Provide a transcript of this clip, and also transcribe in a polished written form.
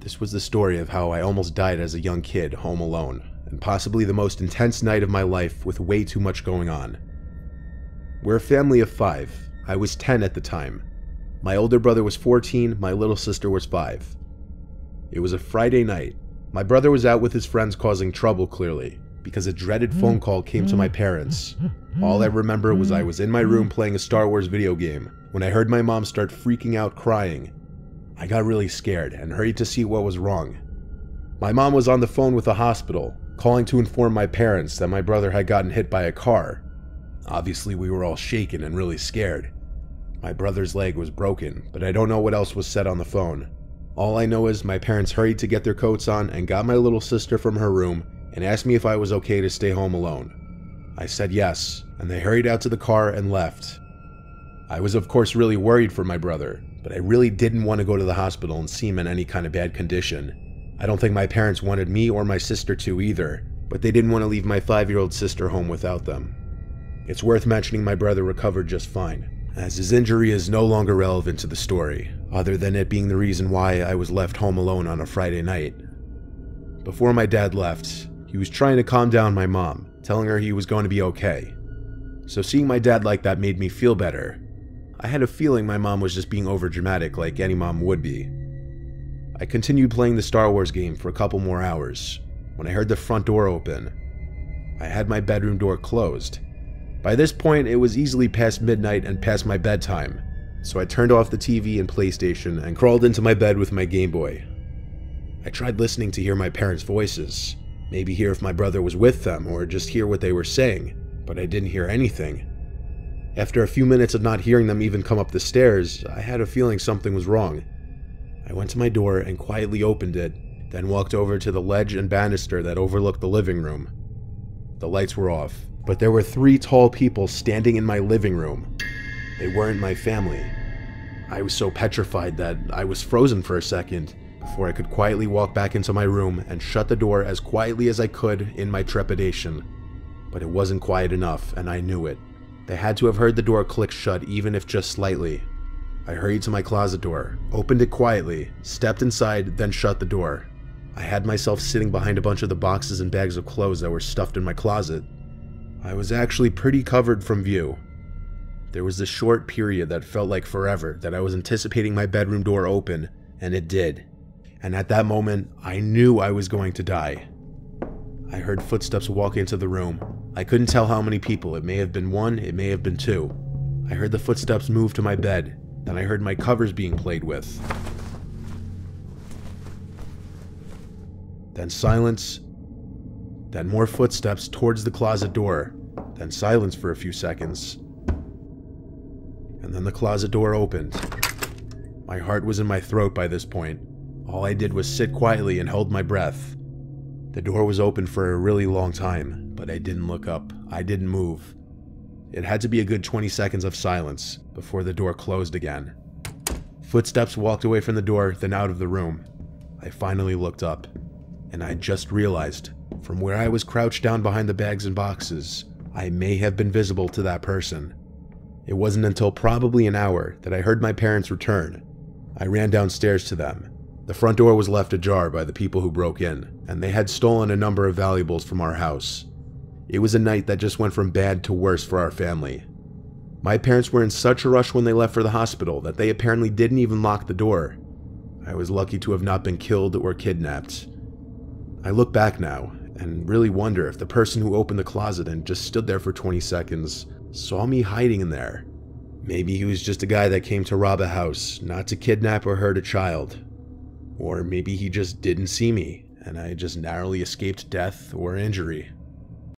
This was the story of how I almost died as a young kid home alone, and possibly the most intense night of my life with way too much going on. We're a family of 5. I was 10 at the time. My older brother was 14, my little sister was 5. It was a Friday night. My brother was out with his friends causing trouble clearly, because a dreaded phone call came to my parents. All I remember was I was in my room playing a Star Wars video game when I heard my mom start freaking out crying. I got really scared and hurried to see what was wrong. My mom was on the phone with the hospital, calling to inform my parents that my brother had gotten hit by a car. Obviously, we were all shaken and really scared. My brother's leg was broken, but I don't know what else was said on the phone. All I know is my parents hurried to get their coats on and got my little sister from her room and asked me if I was okay to stay home alone. I said yes, and they hurried out to the car and left. I was of course really worried for my brother, but I really didn't want to go to the hospital and see him in any kind of bad condition. I don't think my parents wanted me or my sister to either, but they didn't want to leave my 5-year-old sister home without them. It's worth mentioning my brother recovered just fine, as his injury is no longer relevant to the story, other than it being the reason why I was left home alone on a Friday night. Before my dad left, he was trying to calm down my mom, telling her he was going to be okay. So seeing my dad like that made me feel better. I had a feeling my mom was just being overdramatic like any mom would be. I continued playing the Star Wars game for a couple more hours, when I heard the front door open. I had my bedroom door closed. By this point, it was easily past midnight and past my bedtime, so I turned off the TV and PlayStation and crawled into my bed with my Game Boy. I tried listening to hear my parents' voices, maybe hear if my brother was with them or just hear what they were saying, but I didn't hear anything. After a few minutes of not hearing them even come up the stairs, I had a feeling something was wrong. I went to my door and quietly opened it, then walked over to the ledge and banister that overlooked the living room. The lights were off, but there were 3 tall people standing in my living room. They weren't my family. I was so petrified that I was frozen for a second before I could quietly walk back into my room and shut the door as quietly as I could in my trepidation. But it wasn't quiet enough, and I knew it. They had to have heard the door click shut even if just slightly. I hurried to my closet door, opened it quietly, stepped inside, then shut the door. I had myself sitting behind a bunch of the boxes and bags of clothes that were stuffed in my closet. I was actually pretty covered from view. There was this short period that felt like forever that I was anticipating my bedroom door open, and it did. And at that moment, I knew I was going to die. I heard footsteps walk into the room. I couldn't tell how many people. It may have been 1, it may have been 2. I heard the footsteps move to my bed. Then I heard my covers being played with. Then silence. Then more footsteps towards the closet door. Then silence for a few seconds. And then the closet door opened. My heart was in my throat by this point. All I did was sit quietly and hold my breath. The door was open for a really long time, but I didn't look up. I didn't move. It had to be a good 20 seconds of silence before the door closed again. Footsteps walked away from the door, then out of the room. I finally looked up, and I just realized, from where I was crouched down behind the bags and boxes, I may have been visible to that person. It wasn't until probably an hour that I heard my parents return. I ran downstairs to them. The front door was left ajar by the people who broke in, and they had stolen a number of valuables from our house. It was a night that just went from bad to worse for our family. My parents were in such a rush when they left for the hospital that they apparently didn't even lock the door. I was lucky to have not been killed or kidnapped. I look back now and really wonder if the person who opened the closet and just stood there for 20 seconds saw me hiding in there. Maybe he was just a guy that came to rob a house, not to kidnap or hurt a child. Or maybe he just didn't see me, and I just narrowly escaped death or injury.